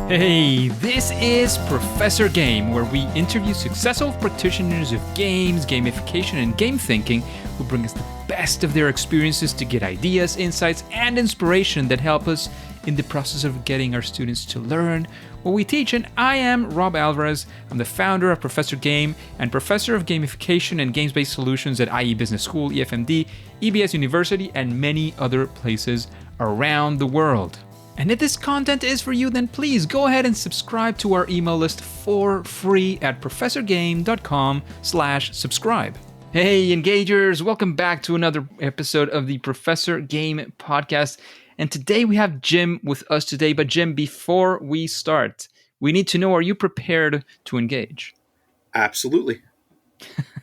Hey, this is Professor Game, where we interview successful practitioners of games, gamification, and game thinking who bring us the best of their experiences to get ideas, insights, and inspiration that help us in the process of getting our students to learn what we teach. And I am Rob Alvarez. I'm the founder of Professor Game and professor of gamification and games-based solutions at IE Business School, EFMD, EBS University, and many other places around the world. And if this content is for you, then please go ahead and subscribe to our email list for free at professorgame.com/subscribe. Hey, engagers, welcome back to another episode of the Professor Game podcast. And today we have Jim with us today. But Jim, before we start, we need to know, are you prepared to engage? Absolutely.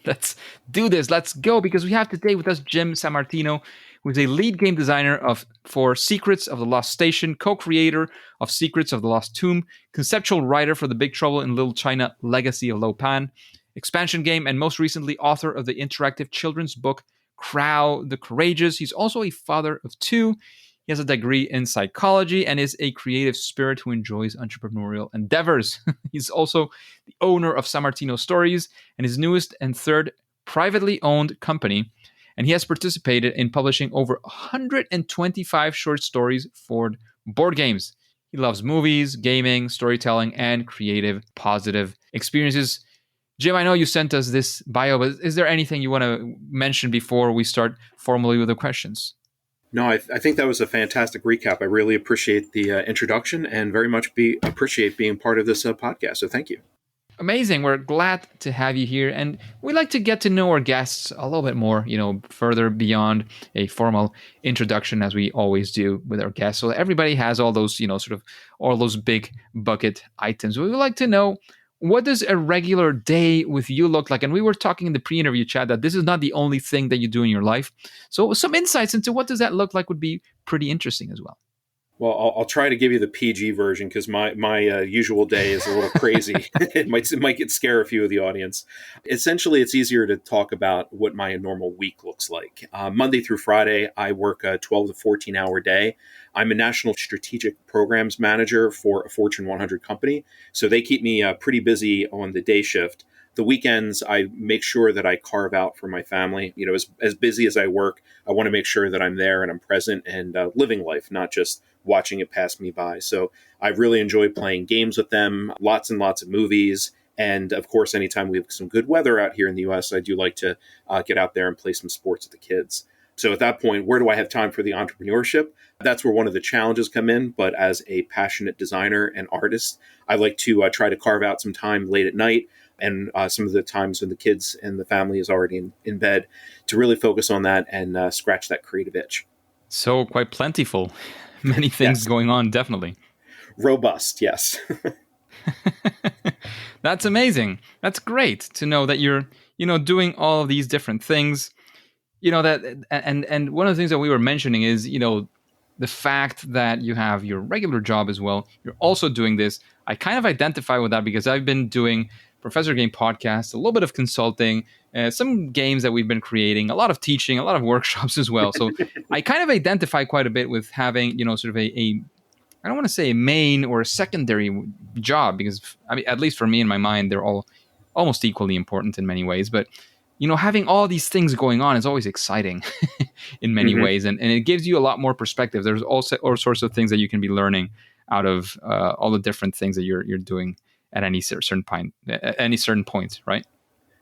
Let's do this. Let's go, because we have today with us Jim Samartino, who is a lead game designer for Secrets of the Lost Station, co-creator of Secrets of the Lost Tomb, conceptual writer for The Big Trouble in Little China, Legacy of Lo Pan, expansion game, and most recently author of the interactive children's book, Crow the Courageous. He's also a father of two. He has a degree in psychology and is a creative spirit who enjoys entrepreneurial endeavors. He's also the owner of Samartino Stories and his newest and third privately owned company. And he has participated in publishing over 125 short stories for board games. He loves movies, gaming, storytelling, and creative, positive experiences. Jim, I know you sent us this bio, but is there anything you want to mention before we start formally with the questions? No, I think that was a fantastic recap. I really appreciate the introduction and very much appreciate being part of this podcast. So thank you. Amazing. We're glad to have you here. And we like to get to know our guests a little bit more, further beyond a formal introduction, as we always do with our guests. So everybody has all those, all those big bucket items. We would like to know, what does a regular day with you look like? And we were talking in the pre-interview chat that this is not the only thing that you do in your life. So some insights into what does that look like would be pretty interesting as well. Well, I'll try to give you the PG version because my usual day is a little crazy. It might scare a few of the audience. Essentially, it's easier to talk about what my normal week looks like. Monday through Friday, I work a 12 to 14-hour day. I'm a national strategic programs manager for a Fortune 100 company, so they keep me pretty busy on the day shift. The weekends, I make sure that I carve out for my family. As busy as I work, I want to make sure that I'm there and I'm present and living life, not just watching it pass me by. So I really enjoy playing games with them, lots and lots of movies. And of course, anytime we have some good weather out here in the US, I do like to get out there and play some sports with the kids. So at that point, where do I have time for the entrepreneurship? That's where one of the challenges come in. But as a passionate designer and artist, I like to try to carve out some time late at night and some of the times when the kids and the family is already in bed to really focus on that and scratch that creative itch. So quite plentiful. Many things going on, definitely. Robust, yes. That's amazing. That's great to know that you're, doing all of these different things. That and one of the things that we were mentioning is, the fact that you have your regular job as well. You're also doing this. I kind of identify with that because I've been doing Professor Game podcast, a little bit of consulting, some games that we've been creating, a lot of teaching, a lot of workshops as well. So I kind of identify quite a bit with having, sort of I don't want to say a main or a secondary job, because at least for me in my mind, they're all almost equally important in many ways. But, having all these things going on is always exciting in many ways. And it gives you a lot more perspective. There's also all sorts of things that you can be learning out of all the different things that you're doing at any certain point, right?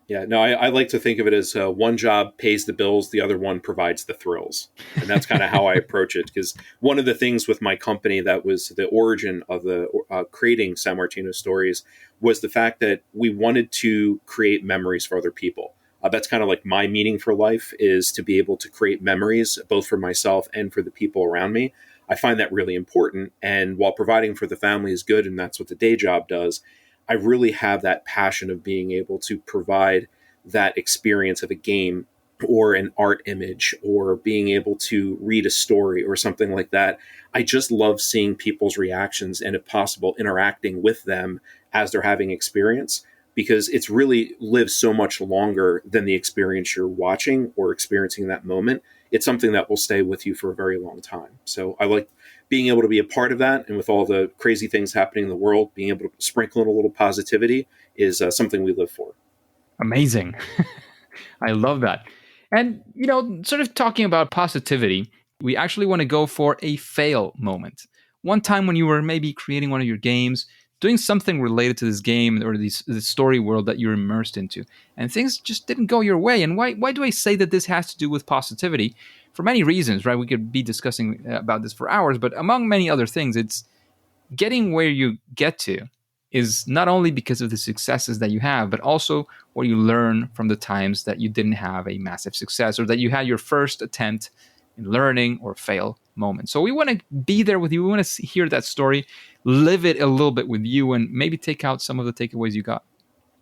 Yeah, no, I like to think of it as one job pays the bills, the other one provides the thrills. And that's kind of how I approach it. Because one of the things with my company that was the origin of the creating Samartino Stories was the fact that we wanted to create memories for other people. That's kind of like my meaning for life, is to be able to create memories, both for myself and for the people around me. I find that really important. And while providing for the family is good, and that's what the day job does, I really have that passion of being able to provide that experience of a game or an art image or being able to read a story or something like that. I just love seeing people's reactions and, if possible, interacting with them as they're having experience, because it's really lives so much longer than the experience you're watching or experiencing that moment. it's something that will stay with you for a very long time. So I like being able to be a part of that. And with all the crazy things happening in the world, being able to sprinkle in a little positivity is something we live for. Amazing. I love that. And, sort of talking about positivity, we actually want to go for a fail moment. One time when you were maybe creating one of your games, doing something related to this game or this story world that you're immersed into, and things just didn't go your way. And why do I say that this has to do with positivity? For many reasons, right? We could be discussing about this for hours, but among many other things, it's getting where you get to is not only because of the successes that you have, but also what you learn from the times that you didn't have a massive success or that you had your first attempt in learning or fail moment. So we want to be there with you. We want to hear that story, live it a little bit with you, and maybe take out some of the takeaways you got.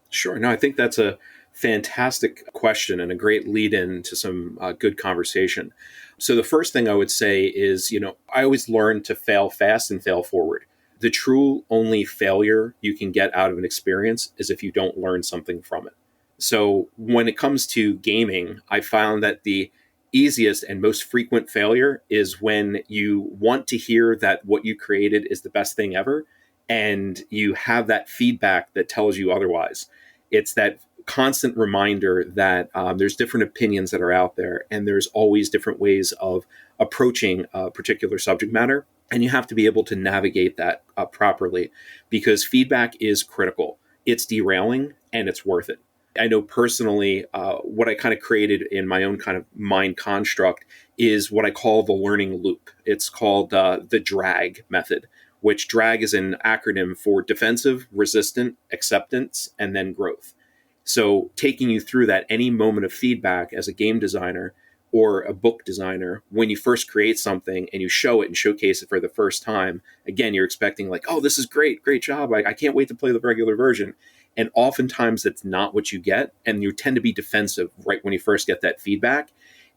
Sure. No, I think that's a fantastic question and a great lead in to some good conversation. So the first thing I would say is, I always learn to fail fast and fail forward. The true only failure you can get out of an experience is if you don't learn something from it. So when it comes to gaming, I found that the easiest and most frequent failure is when you want to hear that what you created is the best thing ever, and you have that feedback that tells you otherwise. It's that constant reminder that there's different opinions that are out there, and there's always different ways of approaching a particular subject matter. And you have to be able to navigate that properly, because feedback is critical. It's derailing and it's worth it. I know personally, what I kind of created in my own kind of mind construct is what I call the learning loop. It's called the DRAG method, which DRAG is an acronym for defensive, resistant, acceptance, and then growth. So taking you through that any moment of feedback as a game designer or a book designer, when you first create something and you show it and showcase it for the first time, again, you're expecting like, oh, this is great, great job. I can't wait to play the regular version. And oftentimes that's not what you get. And you tend to be defensive right when you first get that feedback.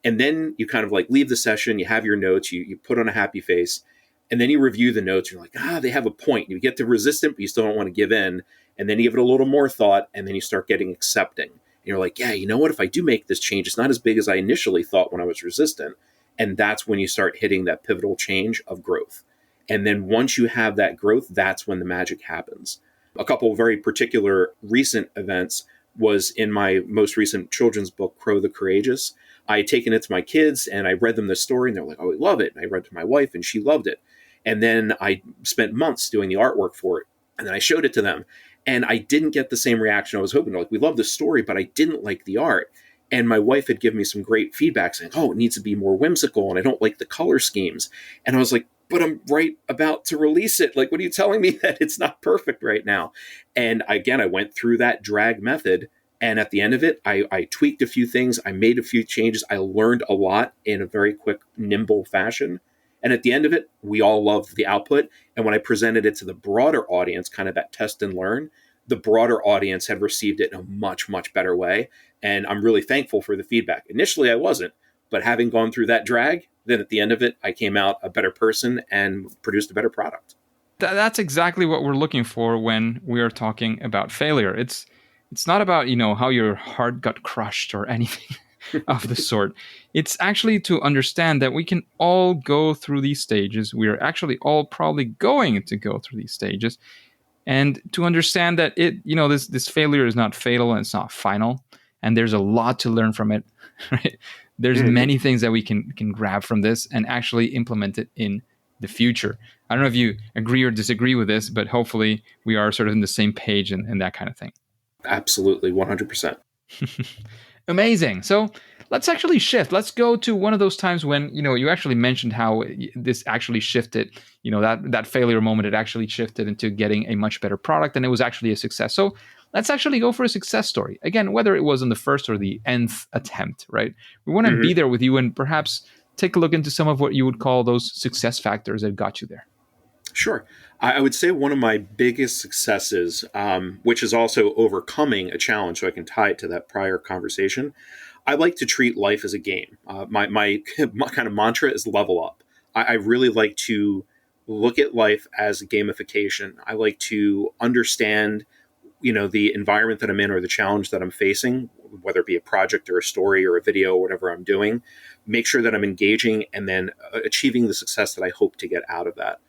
And then you kind of like leave the session, you have your notes, you put on a happy face, and then you review the notes. You're like, they have a point. You get to resistant, but you still don't want to give in. And then you give it a little more thought, and then you start getting accepting. And you're like, yeah, you know what? If I do make this change, it's not as big as I initially thought when I was resistant. And that's when you start hitting that pivotal change of growth. And then once you have that growth, that's when the magic happens. A couple of very particular recent events was in my most recent children's book, Crow the Courageous. I had taken it to my kids and I read them the story and they're like, oh, we love it. And I read it to my wife and she loved it. And then I spent months doing the artwork for it. And then I showed it to them. And I didn't get the same reaction I was hoping. Like, we love the story, but I didn't like the art. And my wife had given me some great feedback saying, oh, it needs to be more whimsical and I don't like the color schemes. And I was like, but I'm right about to release it. Like, what are you telling me that it's not perfect right now? And again, I went through that drag method. And at the end of it, I tweaked a few things. I made a few changes. I learned a lot in a very quick, nimble fashion. And at the end of it, we all loved the output. And when I presented it to the broader audience, kind of that test and learn, the broader audience had received it in a much, much better way. And I'm really thankful for the feedback. Initially, I wasn't. But having gone through that drag, then at the end of it, I came out a better person and produced a better product. That's exactly what we're looking for when we are talking about failure. It's not about, how your heart got crushed or anything of the sort. It's actually to understand that we can all go through these stages. We are actually all probably going to go through these stages. And to understand that this failure is not fatal and it's not final. And there's a lot to learn from it, right? There's many things that we can grab from this and actually implement it in the future. I don't know if you agree or disagree with this, but hopefully we are sort of in the same page and that kind of thing. Absolutely, 100%. Amazing. So let's actually shift. Let's go to one of those times when, you actually mentioned how this actually shifted, that failure moment, it actually shifted into getting a much better product and it was actually a success. So let's actually go for a success story. Again, whether it was on the first or the nth attempt, right? We want to be there with you and perhaps take a look into some of what you would call those success factors that got you there. Sure. I would say one of my biggest successes, which is also overcoming a challenge, so I can tie it to that prior conversation. I like to treat life as a game. My kind of mantra is level up. I really like to look at life as a gamification. I like to understand, the environment that I'm in or the challenge that I'm facing, whether it be a project or a story or a video or whatever I'm doing, make sure that I'm engaging and then achieving the success that I hope to get out of that.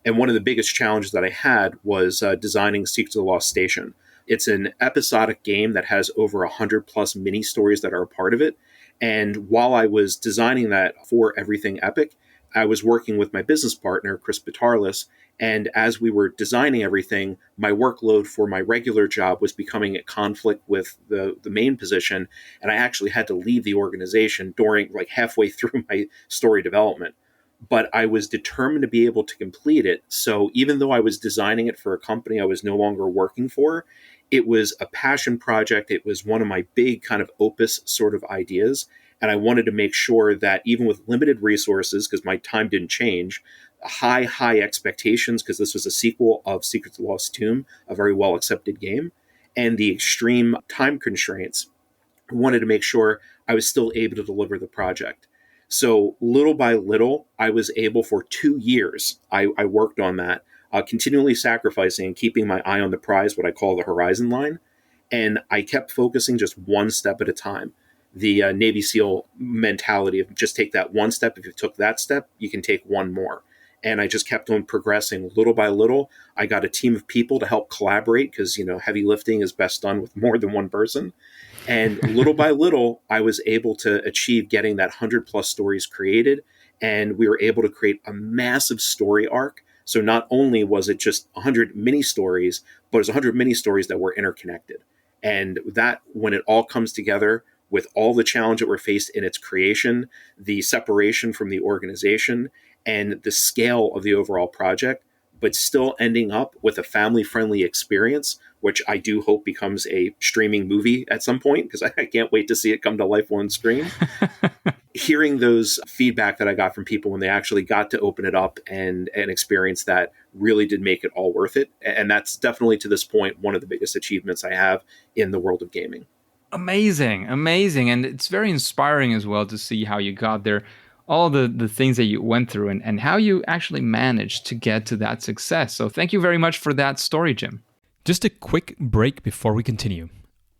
And one of the biggest challenges that I had was designing Secrets of the Lost Station. It's an episodic game that has over 100 plus mini stories that are a part of it. And while I was designing that for Everything Epic, I was working with my business partner, Chris Batarlis. And as we were designing everything, my workload for my regular job was becoming a conflict with the main position. And I actually had to leave the organization during like halfway through my story development. But I was determined to be able to complete it. So even though I was designing it for a company I was no longer working for, it was a passion project. It was one of my big kind of opus sort of ideas. And I wanted to make sure that even with limited resources, because my time didn't change, high expectations, because this was a sequel of Secrets of the Lost Tomb, a very well accepted game, and the extreme time constraints, I wanted to make sure I was still able to deliver the project. So little by little, I was able for 2 years, I worked on that, continually sacrificing and keeping my eye on the prize, what I call the horizon line. And I kept focusing just one step at a time. The Navy SEAL mentality of just take that one step. If you took that step, you can take one more. And I just kept on progressing little by little. I got a team of people to help collaborate because, heavy lifting is best done with more than one person. And little by little, I was able to achieve getting that 100 plus stories created. And we were able to create a massive story arc. So not only was it just 100 mini stories, but it was 100 mini stories that were interconnected. And that, when it all comes together with all the challenge that were faced in its creation, the separation from the organization, and the scale of the overall project, but still ending up with a family-friendly experience, which I do hope becomes a streaming movie at some point, because I can't wait to see it come to life on screen. Hearing those feedback that I got from people when they actually got to open it up and experience that really did make it all worth it. And that's definitely, to this point, one of the biggest achievements I have in the world of gaming. Amazing. And it's very inspiring as well to see how you got there, all the things that you went through and how you actually managed to get to that success. So thank you very much for that story, Jim. Just a quick break before we continue.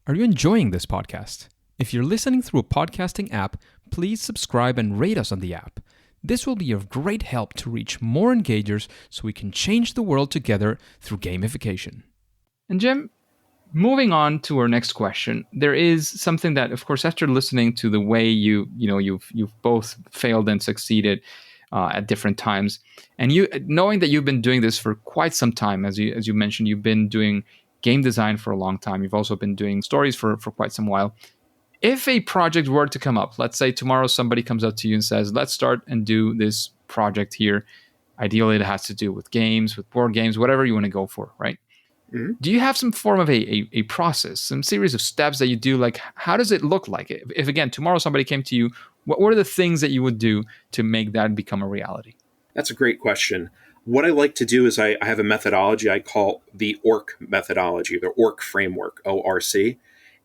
Are you enjoying this podcast? If you're listening through a podcasting app, please subscribe and rate us on the app. This will be of great help to reach more engagers so we can change the world together through gamification. And Jim, moving on to our next question, there is something that, of course, after listening to the way you've both failed and succeeded at different times, and you knowing that you've been doing this for quite some time, as you mentioned, you've been doing game design for a long time. You've also been doing stories for quite some while. If a project were to come up, let's say tomorrow somebody comes up to you and says, let's start and do this project here. Ideally, it has to do with games, with board games, whatever you want to go for, right? Mm-hmm. Do you have some form of a process, some series of steps that you do? Like, how does it look like? If again, tomorrow somebody came to you, what are the things that you would do to make that become a reality? That's a great question. What I like to do is I have a methodology I call the ORC methodology, the ORC framework, ORC.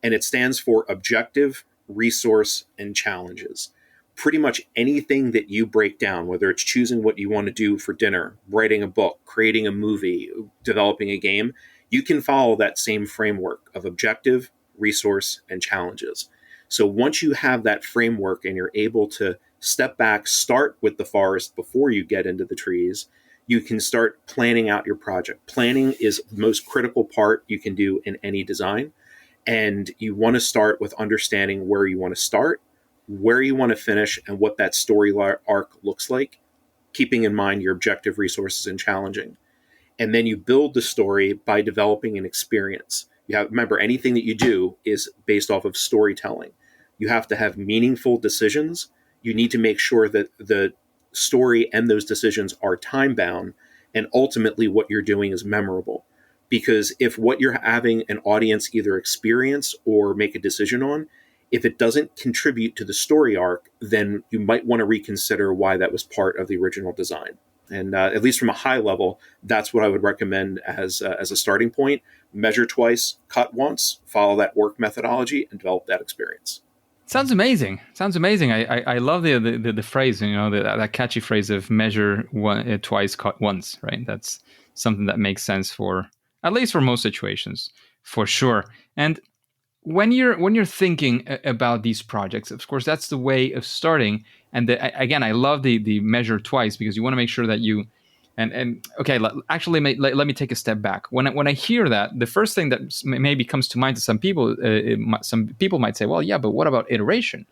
And it stands for objective, resource, and challenges. Pretty much anything that you break down, whether it's choosing what you want to do for dinner, writing a book, creating a movie, developing a game, you can follow that same framework of objective, resource, and challenges. So once you have that framework and you're able to step back, start with the forest before you get into the trees, you can start planning out your project. Planning is the most critical part you can do in any design. And you want to start with understanding where you want to start, where you want to finish, and what that story arc looks like, keeping in mind your objective, resources, and challenging. And then you build the story by developing an experience. Remember, anything that you do is based off of storytelling. You have to have meaningful decisions. You need to make sure that the story and those decisions are time-bound, and ultimately what you're doing is memorable. Because if what you're having an audience either experience or make a decision on, if it doesn't contribute to the story arc, then you might want to reconsider why that was part of the original design. And at least from a high level, that's what I would recommend as a starting point. Measure twice, cut once, follow that ORC methodology, and develop that experience. Sounds amazing. I love the phrase, that catchy phrase of measure twice, cut once, right? That's something that makes sense for, at least for most situations, for sure. And when you're thinking about these projects, of course, that's the way of starting. And again, I love the measure twice, because you want to make sure that you and okay, actually, let me take a step back. When I hear that, the first thing that maybe comes to mind to some people, some people might say, well, yeah, but what about iteration?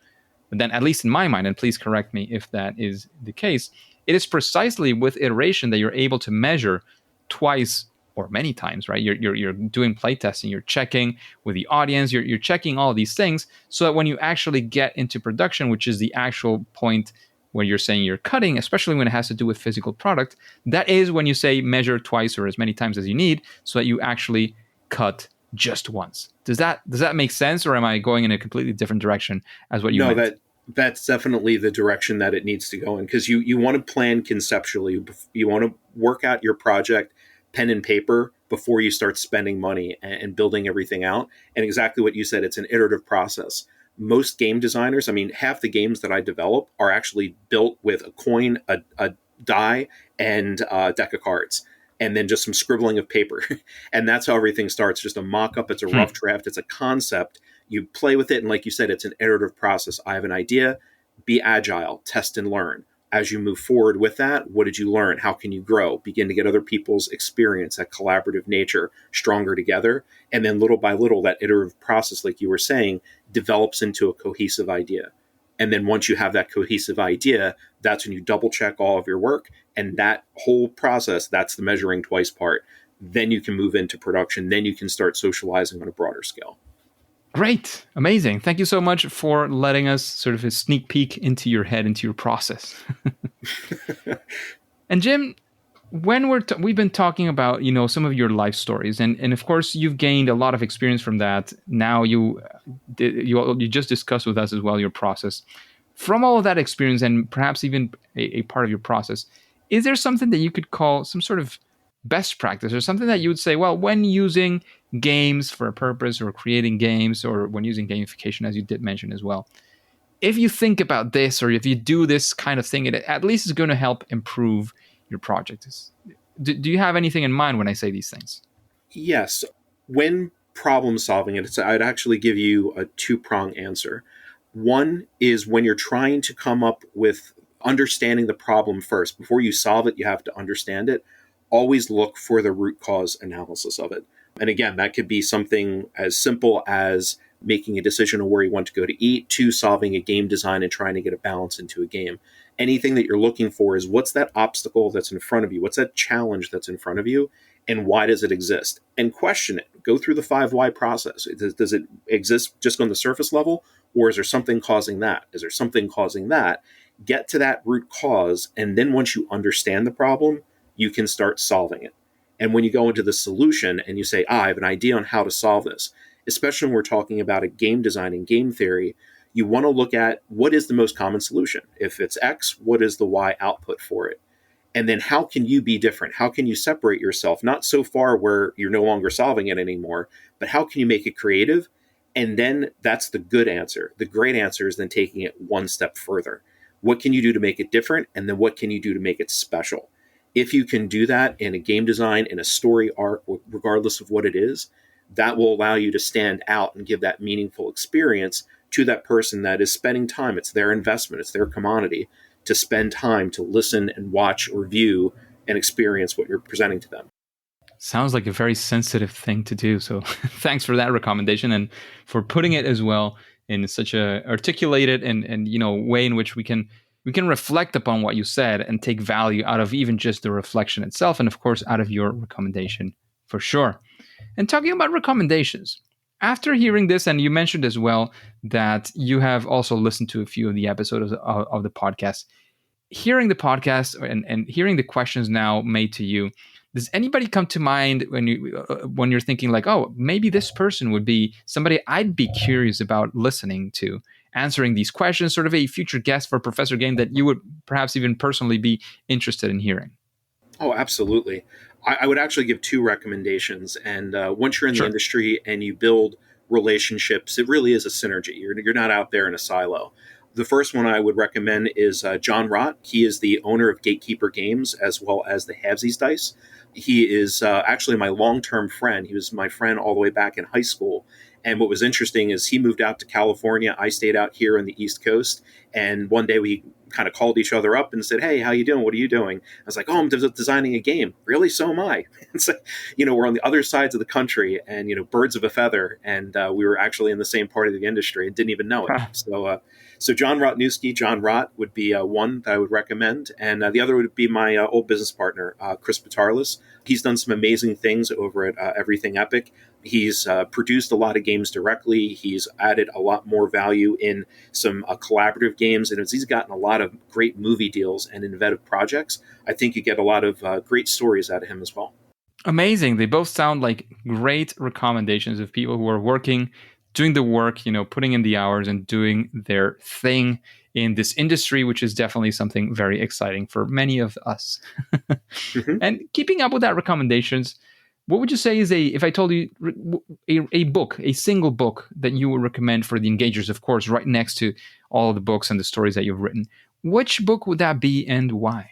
But then, at least in my mind, and please correct me if that is the case, it is precisely with iteration that you're able to measure twice or many times, right? You're doing playtesting, you're checking with the audience, you're checking all these things, so that when you actually get into production, which is the actual point where you're saying you're cutting, especially when it has to do with physical product, that is when you say measure twice or as many times as you need, so that you actually cut just once. Does that make sense, or am I going in a completely different direction as what you No, meant? that's definitely the direction that it needs to go in, because you want to plan conceptually. You want to work out your project pen and paper before you start spending money and building everything out. And exactly what you said, it's an iterative process. Most game designers, I mean, half the games that I develop are actually built with a coin, a die, and a deck of cards, and then just some scribbling of paper. And that's how everything starts. Just a mock up. It's a rough Hmm. draft. It's a concept. You play with it, and like you said, it's an iterative process. I have an idea. Be agile, test and learn. As you move forward with that, what did you learn? How can you grow? Begin to get other people's experience, that collaborative nature, stronger together. And then little by little, that iterative process, like you were saying, develops into a cohesive idea. And then once you have that cohesive idea, that's when you double check all of your work. And that whole process, that's the measuring twice part. Then you can move into production. Then you can start socializing on a broader scale. Great, amazing. Thank you so much for letting us sort of a sneak peek into your head, into your process. And Jim, when we've been talking about some of your life stories, and of course you've gained a lot of experience from that. Now you just discussed with us as well your process. From all of that experience, and perhaps even a part of your process, is there something that you could call some sort of best practice, or something that you would say, well, when using games for a purpose, or creating games, or when using gamification, as you did mention as well, if you think about this, or if you do this kind of thing, it at least is going to help improve your project? Do you have anything in mind when I say these things? Yes. When problem solving it, I'd actually give you a two-prong answer. One is when you're trying to come up with understanding the problem first. Before you solve it, you have to understand it. Always look for the root cause analysis of it. And again, that could be something as simple as making a decision on where you want to go to eat, to solving a game design and trying to get a balance into a game. Anything that you're looking for is, what's that obstacle that's in front of you? What's that challenge that's in front of you? And why does it exist? And question it. Go through the 5 why process. Does it exist just on the surface level? Or is there something causing that? Is there something causing that? Get to that root cause. And then once you understand the problem, you can start solving it. And when you go into the solution and you say, I have an idea on how to solve this, especially when we're talking about a game design and game theory, you want to look at, what is the most common solution? If it's X, what is the Y output for it? And then how can you be different? How can you separate yourself? Not so far where you're no longer solving it anymore, but how can you make it creative? And then that's the good answer. The great answer is then taking it one step further. What can you do to make it different? And then what can you do to make it special? If you can do that in a game design, in a story arc, regardless of what it is, that will allow you to stand out and give that meaningful experience to that person that is spending time. It's their investment, it's their commodity, to spend time to listen and watch or view and experience what you're presenting to them. Sounds like a very sensitive thing to do. So thanks for that recommendation, and for putting it as well in such a articulated and way in which we can reflect upon what you said and take value out of even just the reflection itself, and of course out of your recommendation for sure. And talking about recommendations, after hearing this, and you mentioned as well that you have also listened to a few of the episodes of the podcast, hearing the podcast and hearing the questions now made to you, does anybody come to mind when you're thinking like, oh, maybe this person would be somebody I'd be curious about listening to, answering these questions, sort of a future guest for Professor Game that you would perhaps even personally be interested in hearing? Oh, absolutely. I would actually give two recommendations. And once you're in the Sure. industry and you build relationships, it really is a synergy. You're not out there in a silo. The first one I would recommend is John Rott. He is the owner of Gatekeeper Games as well as the Havesies Dice. He is actually my long term friend. He was my friend all the way back in high school. And what was interesting is he moved out to California. I stayed out here on the East Coast. And one day we kind of called each other up and said, "Hey, how you doing? What are you doing?" I was like, "Oh, I'm designing a game." "Really? So am I." It's like, we're on the other sides of the country, and birds of a feather. And we were actually in the same part of the industry and didn't even know it. So John Rotnewski, John Rott would be one that I would recommend, and the other would be my old business partner, Chris Patarlis. He's done some amazing things over at Everything Epic. He's produced a lot of games directly. He's added a lot more value in some collaborative games, and as he's gotten a lot of great movie deals and innovative projects, I think you get a lot of great stories out of him as well. Amazing. They both sound like great recommendations of people who are working, doing the work, putting in the hours and doing their thing in this industry, which is definitely something very exciting for many of us. Mm-hmm. And keeping up with that recommendations, what would you say is if I told you a book, a single book that you would recommend for the engagers, of course, right next to all of the books and the stories that you've written, which book would that be and why?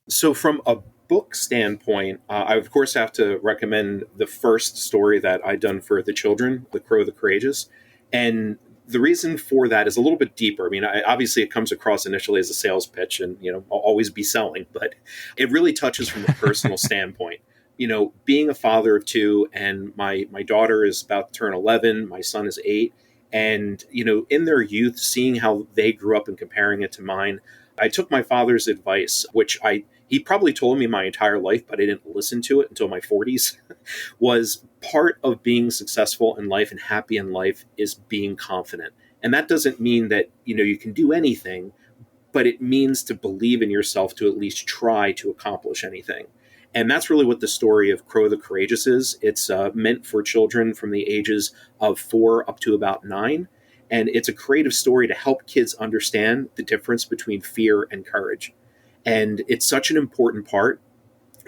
So, from a book standpoint, I of course have to recommend the first story that I done for the children, The Crow, the Courageous. And the reason for that is a little bit deeper. I mean, obviously it comes across initially as a sales pitch, and I'll always be selling, but it really touches from a personal standpoint. Being a father of two, and my daughter is about to turn 11, my son is 8, and in their youth, seeing how they grew up and comparing it to mine, I took my father's advice, which he probably told me my entire life, but I didn't listen to it until my 40s, was part of being successful in life and happy in life is being confident. And that doesn't mean that, you can do anything, but it means to believe in yourself to at least try to accomplish anything. And that's really what the story of Crow the Courageous is. It's meant for children from the ages of 4 up to about 9. And it's a creative story to help kids understand the difference between fear and courage. And it's such an important part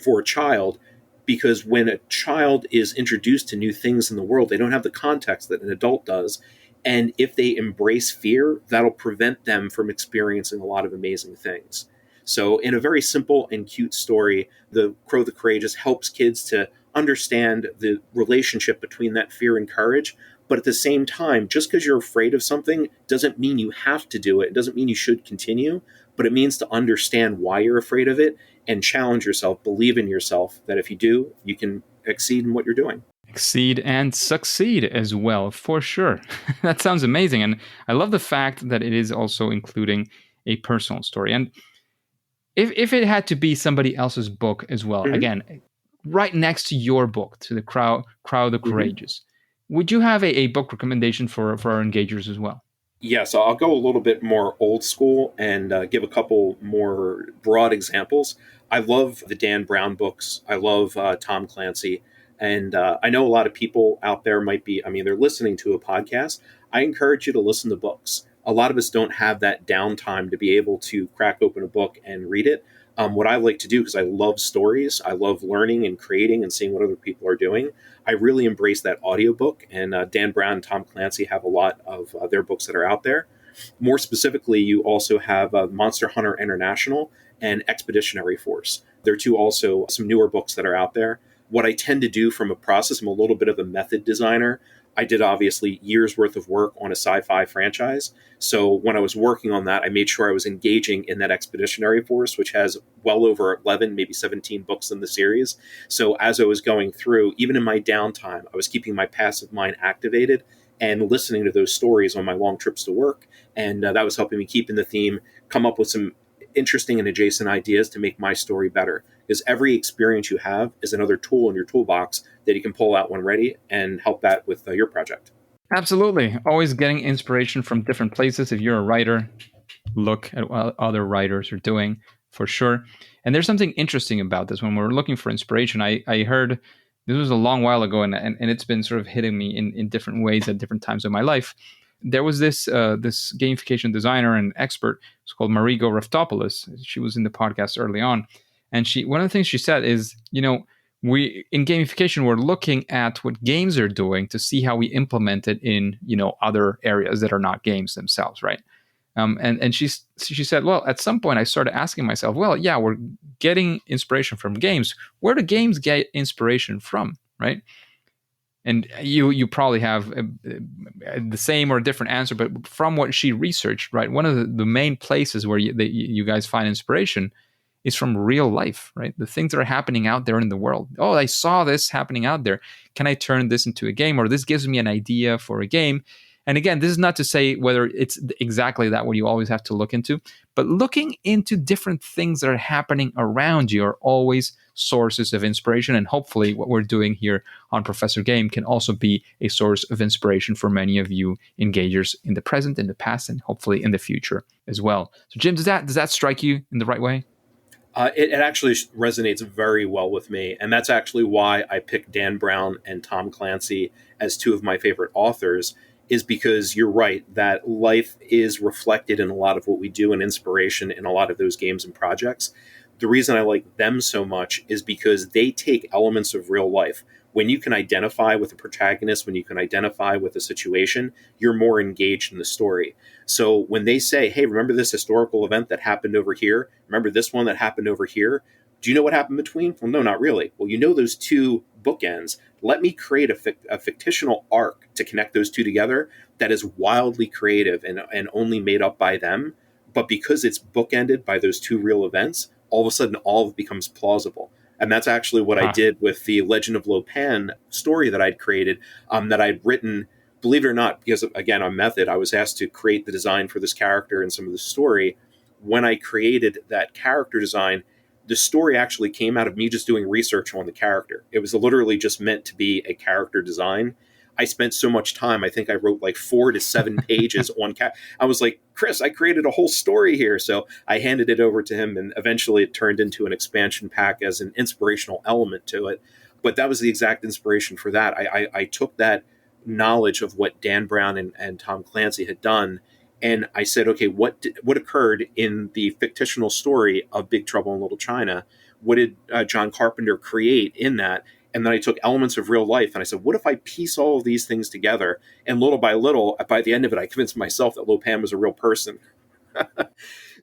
for a child because when a child is introduced to new things in the world, they don't have the context that an adult does. And if they embrace fear, that'll prevent them from experiencing a lot of amazing things. So, in a very simple and cute story, The Crow the Courageous helps kids to understand the relationship between that fear and courage. But at the same time, just because you're afraid of something doesn't mean you have to do it. It doesn't mean you should continue, but it means to understand why you're afraid of it and challenge yourself, believe in yourself that if you do, you can exceed in what you're doing. Exceed and succeed as well, for sure. That sounds amazing. And I love the fact that it is also including a personal story. And if it had to be somebody else's book as well, Mm-hmm. again, right next to your book, to the Crow the Mm-hmm. Courageous, would you have a book recommendation for our engagers as well? Yes, I'll go a little bit more old school and give a couple more broad examples. I love the Dan Brown books. I love Tom Clancy. And I know a lot of people out there they're listening to a podcast. I encourage you to listen to books. A lot of us don't have that downtime to be able to crack open a book and read it. What I like to do, because I love stories, I love learning and creating and seeing what other people are doing. I really embrace that audiobook, and Dan Brown and Tom Clancy have a lot of their books that are out there. More specifically, you also have Monster Hunter International and Expeditionary Force. There are also some newer books that are out there. What I tend to do from a process, I'm a little bit of a method designer. I did obviously years worth of work on a sci-fi franchise. So when I was working on that, I made sure I was engaging in that Expeditionary Force, which has well over 11, maybe 17 books in the series. So as I was going through, even in my downtime, I was keeping my passive mind activated and listening to those stories on my long trips to work. And that was helping me keep in the theme, come up with some interesting and adjacent ideas to make my story better. Because every experience you have is another tool in your toolbox that you can pull out when ready and help that with your project. Absolutely. Always getting inspiration from different places. If you're a writer, look at what other writers are doing for sure. And there's something interesting about this. When we're looking for inspiration, I heard this was a long while ago, and it's been sort of hitting me in different ways at different times of my life. There was this gamification designer and expert. It's called Marigo Raftopoulos. She was in the podcast early on. And one of the things she said is, we in gamification, we're looking at what games are doing to see how we implement it in, other areas that are not games themselves, right? And she said, well, at some point I started asking myself, well, yeah, we're getting inspiration from games. Where do games get inspiration from, right? And you probably have the same or a different answer, but from what she researched, right, one of the main places where you guys find inspiration is from real life, right? The things that are happening out there in the world. Oh, I saw this happening out there. Can I turn this into a game? Or this gives me an idea for a game. And again, this is not to say whether it's exactly that what you always have to look into, but looking into different things that are happening around you are always sources of inspiration. And hopefully what we're doing here on Professor Game can also be a source of inspiration for many of you engagers in the present, in the past, and hopefully in the future as well. So Jim, does that strike you in the right way? It actually resonates very well with me. And that's actually why I picked Dan Brown and Tom Clancy as two of my favorite authors, is because you're right that life is reflected in a lot of what we do and inspiration in a lot of those games and projects. The reason I like them so much is because they take elements of real life. When you can identify with a protagonist, when you can identify with a situation, you're more engaged in the story. So when they say, hey, remember this historical event that happened over here? Remember this one that happened over here? Do you know what happened between? Well, no, not really. Well, you know those two bookends. Let me create a fictional arc to connect those two together that is wildly creative and only made up by them. But because it's bookended by those two real events, all of a sudden all of it becomes plausible. And that's actually what I did with the Legend of Lopan story that I'd created, that I'd written, believe it or not, because again, on Method, I was asked to create the design for this character and some of the story. When I created that character design, the story actually came out of me just doing research on the character. It was literally just meant to be a character design. I spent so much time. I think I wrote like 4 to 7 pages on I was like, Chris, I created a whole story here. So I handed it over to him, and eventually it turned into an expansion pack as an inspirational element to it. But that was the exact inspiration for that. I took that knowledge of what Dan Brown and Tom Clancy had done, and I said, okay, what occurred in the fictional story of Big Trouble in Little China? What did John Carpenter create in that? And then I took elements of real life and I said, what if I piece all of these things together? And little by little, by the end of it, I convinced myself that Lopan was a real person.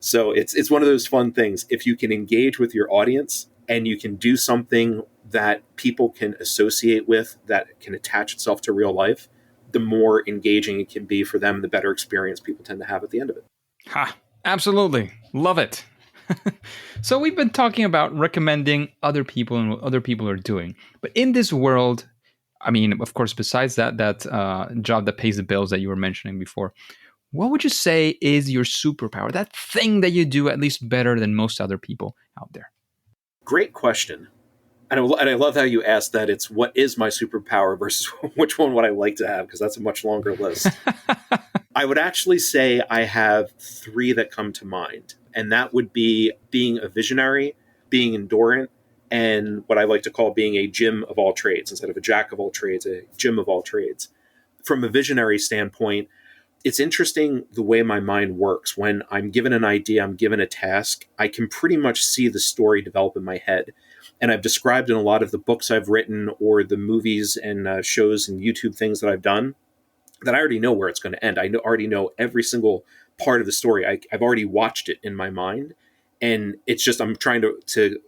So it's one of those fun things. If you can engage with your audience and you can do something that people can associate with, that can attach itself to real life, the more engaging it can be for them, the better experience people tend to have at the end of it. Ha! Absolutely. Love it. So we've been talking about recommending other people and what other people are doing. But in this world, I mean, of course, besides that job that pays the bills that you were mentioning before, what would you say is your superpower? That thing that you do at least better than most other people out there? Great question. And I love how you asked that. It's what is my superpower versus which one would I like to have, because that's a much longer list. I would actually say I have 3 that come to mind. And that would be being a visionary, being endurant, and what I like to call being a Jim of all trades. Instead of a jack of all trades, a Jim of all trades. From a visionary standpoint, it's interesting the way my mind works. When I'm given an idea, I'm given a task, I can pretty much see the story develop in my head. And I've described in a lot of the books I've written or the movies and shows and YouTube things that I've done that I already know where it's going to end. I already know every single part of the story. I've already watched it in my mind. And it's just I'm trying to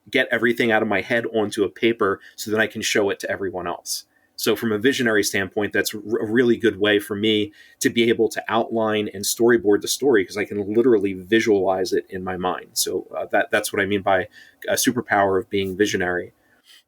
get everything out of my head onto a paper so that I can show it to everyone else. So from a visionary standpoint, that's a really good way for me to be able to outline and storyboard the story, because I can literally visualize it in my mind. So that's what I mean by a superpower of being visionary.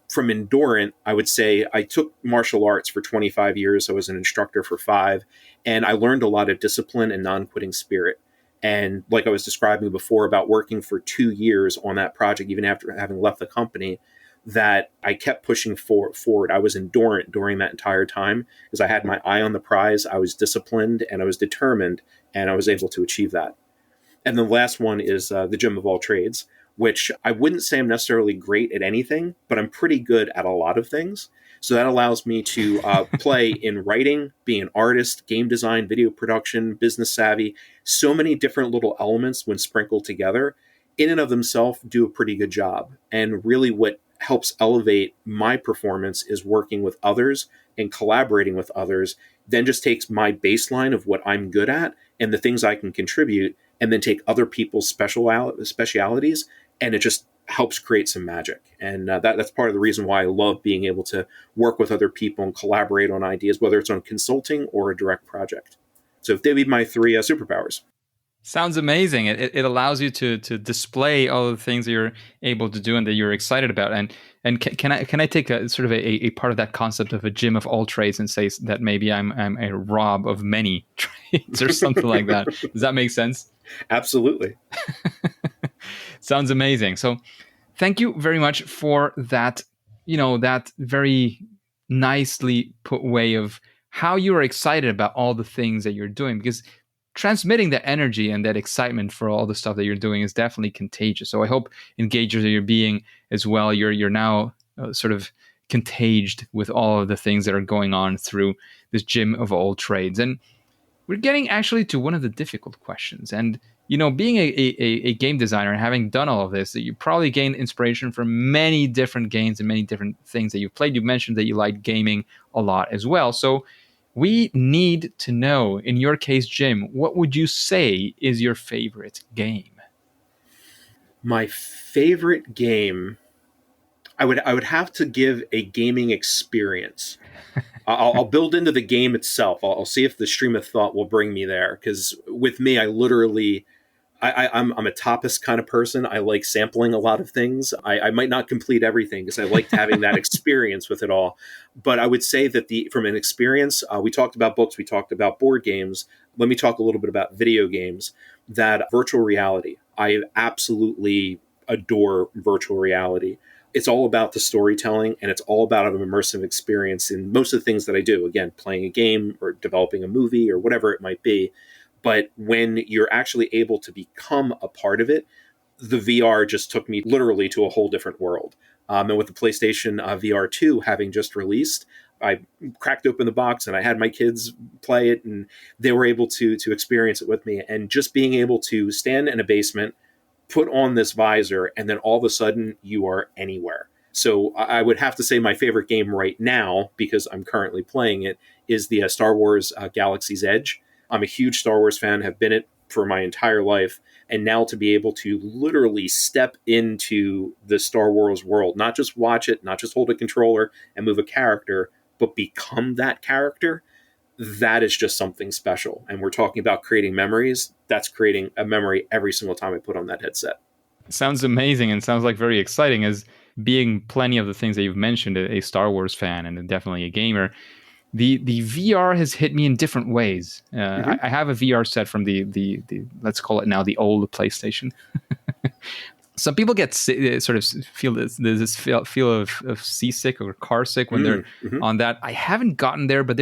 From endurant, I would say I took martial arts for 25 years. I was an instructor for 5, and I learned a lot of discipline and non-quitting spirit. And like I was describing before about working for 2 years on that project, even after having left the company, that I kept pushing forward. I was endurant during that entire time because I had my eye on the prize. I was disciplined and I was determined, and I was able to achieve that. And the last one is the Jim of all trades, which I wouldn't say I'm necessarily great at anything, but I'm pretty good at a lot of things. So that allows me to play in writing, being an artist, game design, video production, business savvy. So many different little elements, when sprinkled together, in and of themselves do a pretty good job. And really what helps elevate my performance is working with others and collaborating with others. Then just takes my baseline of what I'm good at and the things I can contribute, and then take other people's specialities, and it just helps create some magic. And that's part of the reason why I love being able to work with other people and collaborate on ideas, whether it's on consulting or a direct project. So if they be my three superpowers. Sounds amazing. It allows you to display all the things that you're able to do and that you're excited about. And can I take a sort of a part of that concept of a Jim of all trades and say that maybe I'm a Rob of many trades or something like that? Does that make sense? Absolutely. Sounds amazing. So thank you very much for that, that very nicely put way of how you are excited about all the things that you're doing, because transmitting that energy and that excitement for all the stuff that you're doing is definitely contagious. So I hope engagers that you're being as well, you're now sort of contaged with all of the things that are going on through this Gym of all trades. And we're getting actually to one of the difficult questions. And being a game designer and having done all of this, you probably gained inspiration from many different games and many different things that you've played. You mentioned that you like gaming a lot as well. So we need to know, in your case, Jim, what would you say is your favorite game? My favorite game, I would have to give a gaming experience. I'll build into the game itself. I'll see if the stream of thought will bring me there. Because with me, I literally, I'm a tapas kind of person. I like sampling a lot of things. I might not complete everything because I liked having that experience with it all. But I would say that from an experience, we talked about books, we talked about board games. Let me talk a little bit about video games. That virtual reality, I absolutely adore virtual reality. It's all about the storytelling, and it's all about an immersive experience in most of the things that I do. Again, playing a game or developing a movie or whatever it might be. But when you're actually able to become a part of it, the VR just took me literally to a whole different world. And with the PlayStation VR 2 having just released, I cracked open the box and I had my kids play it, and they were able to experience it with me. And just being able to stand in a basement, put on this visor, and then all of a sudden you are anywhere. So I would have to say my favorite game right now, because I'm currently playing it, is the Star Wars Galaxy's Edge. I'm a huge Star Wars fan, have been it for my entire life. And now to be able to literally step into the Star Wars world, not just watch it, not just hold a controller and move a character, but become that character, that is just something special. And we're talking about creating memories. That's creating a memory every single time I put on that headset. Sounds amazing and sounds like very exciting, as being plenty of the things that you've mentioned, a Star Wars fan and definitely a gamer. The VR has hit me in different ways. I have a VR set from the let's call it now the old PlayStation. Some people get sort of feel this feel of seasick or car sick when they're on that. I haven't gotten there, but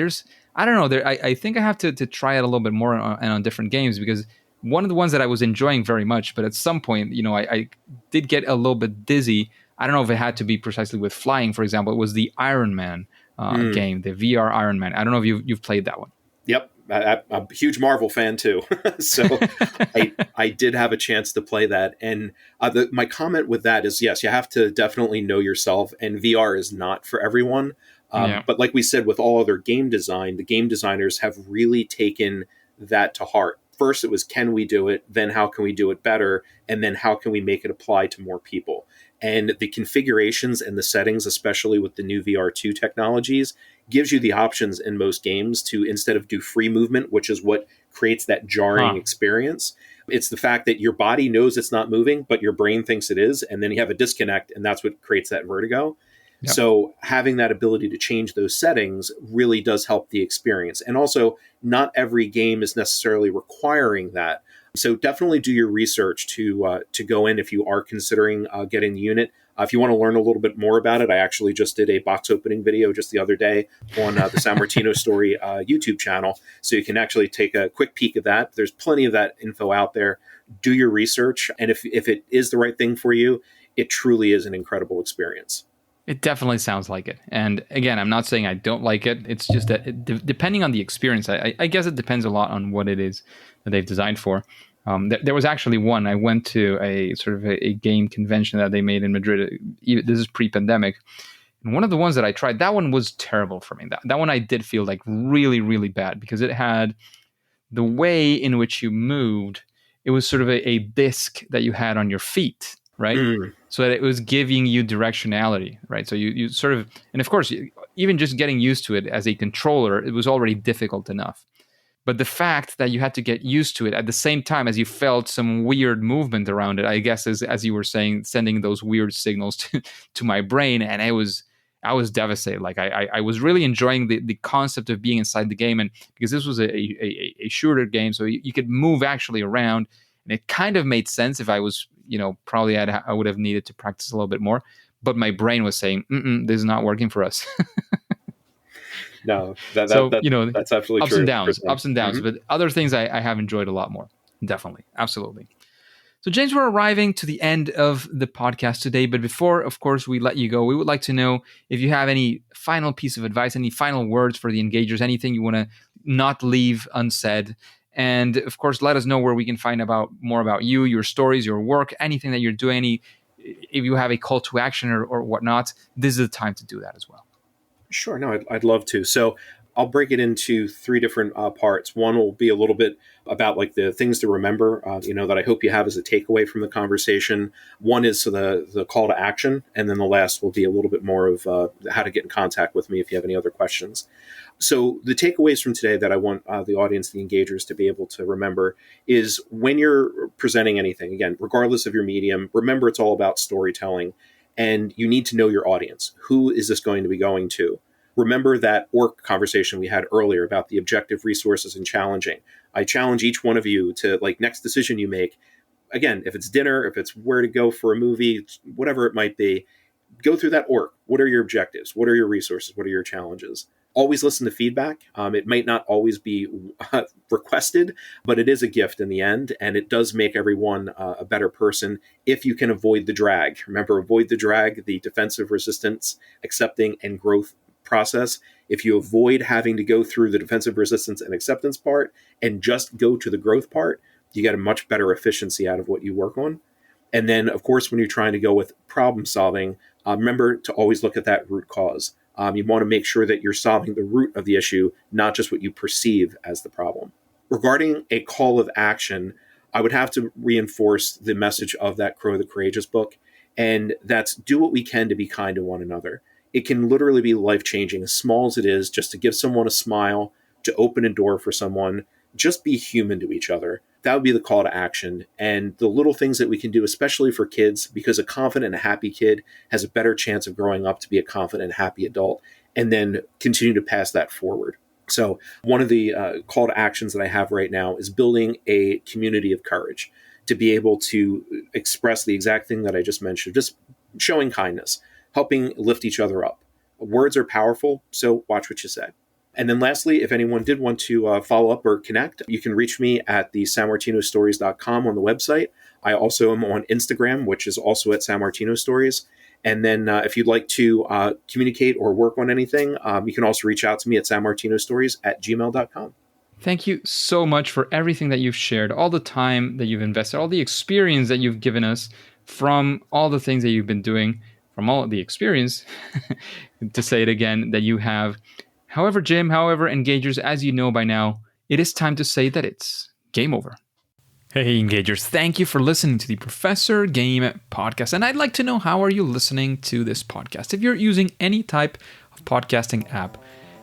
I don't know. I think I have to try it a little bit more on different games, because one of the ones that I was enjoying very much, but at some point, I did get a little bit dizzy. I don't know if it had to be precisely with flying, for example. It was the Iron Man game, the VR Iron Man. I don't know if you've played that one. Yep. I'm a huge Marvel fan too. So I did have a chance to play that. And my comment with that is, yes, you have to definitely know yourself, and VR is not for everyone. But like we said, with all other game design, the game designers have really taken that to heart. First, it was, can we do it? Then how can we do it better? And then how can we make it apply to more people? And the configurations and the settings, especially with the new VR2 technologies, gives you the options in most games to, instead of do free movement, which is what creates that jarring experience, it's the fact that your body knows it's not moving, but your brain thinks it is. And then you have a disconnect, and that's what creates that vertigo. Yep. So having that ability to change those settings really does help the experience. And also, not every game is necessarily requiring that. So definitely do your research to go in if you are considering getting the unit. If you want to learn a little bit more about it, I actually just did a box opening video just the other day on the Samartino Story YouTube channel. So you can actually take a quick peek at that. There's plenty of that info out there. Do your research. And if it is the right thing for you, it truly is an incredible experience. It definitely sounds like it. And again, I'm not saying I don't like it. It's just that depending on the experience, I guess it depends a lot on what it is that they've designed for. There was actually one. I went to a sort of a game convention that they made in Madrid. This is pre-pandemic. And one of the ones that I tried, that one was terrible for me. That one I did feel like really, really bad, because it had the way in which you moved. It was sort of a disc that you had on your feet, right? so that it was giving you directionality, right? So you sort of, and of course, even just getting used to it as a controller, it was already difficult enough. But the fact that you had to get used to it at the same time as you felt some weird movement around it, I guess, is, as you were saying, sending those weird signals to my brain. And I was devastated. Like I was really enjoying the concept of being inside the game. And because this was a shooter game, so you could move actually around. And it kind of made sense if I was, probably I would have needed to practice a little bit more. But my brain was saying, this is not working for us. No, that's absolutely ups true. And downs, ups and downs. But other things I have enjoyed a lot more. Definitely. Absolutely. So, James, we're arriving to the end of the podcast today. But before, of course, we let you go, we would like to know if you have any final piece of advice, any final words for the engagers, anything you want to not leave unsaid. And, of course, let us know where we can find out more about you, your stories, your work, anything that you're doing. If you have a call to action or whatnot, this is the time to do that as well. Sure. No, I'd love to. So I'll break it into three different parts. One will be a little bit about like the things to remember, that I hope you have as a takeaway from the conversation. One is the call to action. And then the last will be a little bit more of how to get in contact with me if you have any other questions. So the takeaways from today that I want the audience, the engagers, to be able to remember is when you're presenting anything, again, regardless of your medium, remember it's all about storytelling. And you need to know your audience. Who is this going to be going to? Remember that orc conversation we had earlier about the objective, resources, and challenging. I challenge each one of you to, like, next decision you make, again, if it's dinner, if it's where to go for a movie, whatever it might be, go through that orc. What are your objectives? What are your resources? What are your challenges? Always listen to feedback. It might not always be requested, but it is a gift in the end, and it does make everyone a better person if you can avoid the drag. Remember, avoid the drag, the defensive, resistance, accepting, and growth process. If you avoid having to go through the defensive, resistance, and acceptance part and just go to the growth part, you get a much better efficiency out of what you work on. And then, of course, when you're trying to go with problem solving, remember to always look at that root cause. You want to make sure that you're solving the root of the issue, not just what you perceive as the problem. Regarding a call of action, I would have to reinforce the message of that Crow the Courageous book, and that's do what we can to be kind to one another. It can literally be life-changing, as small as it is, just to give someone a smile, to open a door for someone, just be human to each other. That would be the call to action. And the little things that we can do, especially for kids, because a confident and happy kid has a better chance of growing up to be a confident and happy adult, and then continue to pass that forward. So one of the call to actions that I have right now is building a community of courage to be able to express the exact thing that I just mentioned, just showing kindness, helping lift each other up. Words are powerful, so watch what you say. And then lastly, if anyone did want to follow up or connect, you can reach me at the samartinostories.com on the website. I also am on Instagram, which is also at Samartino Stories. And then if you'd like to communicate or work on anything, you can also reach out to me at samartinostories@gmail.com. Thank you so much for everything that you've shared, all the time that you've invested, all the experience that you've given us from all the things that you've been doing, from all of the experience, to say it again, that you have. However, Jim, engagers, as you know by now, it is time to say that it's game over. Hey, engagers, thank you for listening to the Professor Game podcast. And I'd like to know, how are you listening to this podcast? If you're using any type of podcasting app,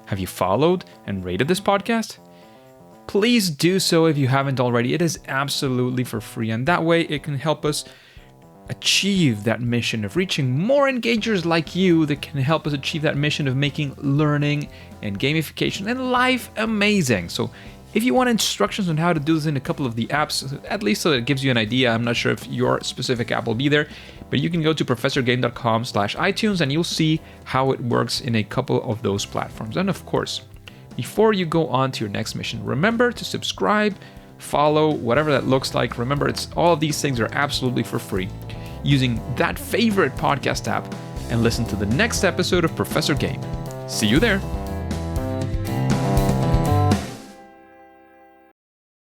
have you followed and rated this podcast? Please do so if you haven't already. It is absolutely for free. And that way it can help us achieve that mission of reaching more engagers like you that can help us achieve that mission of making learning and gamification and life amazing. So if you want instructions on how to do this in a couple of the apps, at least so it gives you an idea, I'm not sure if your specific app will be there, but you can go to professorgame.com/iTunes and you'll see how it works in a couple of those platforms. And of course, before you go on to your next mission, remember to subscribe, follow, whatever that looks like. Remember, all of these things are absolutely for free. Using that favorite podcast app, and listen to the next episode of Professor Game. See you there.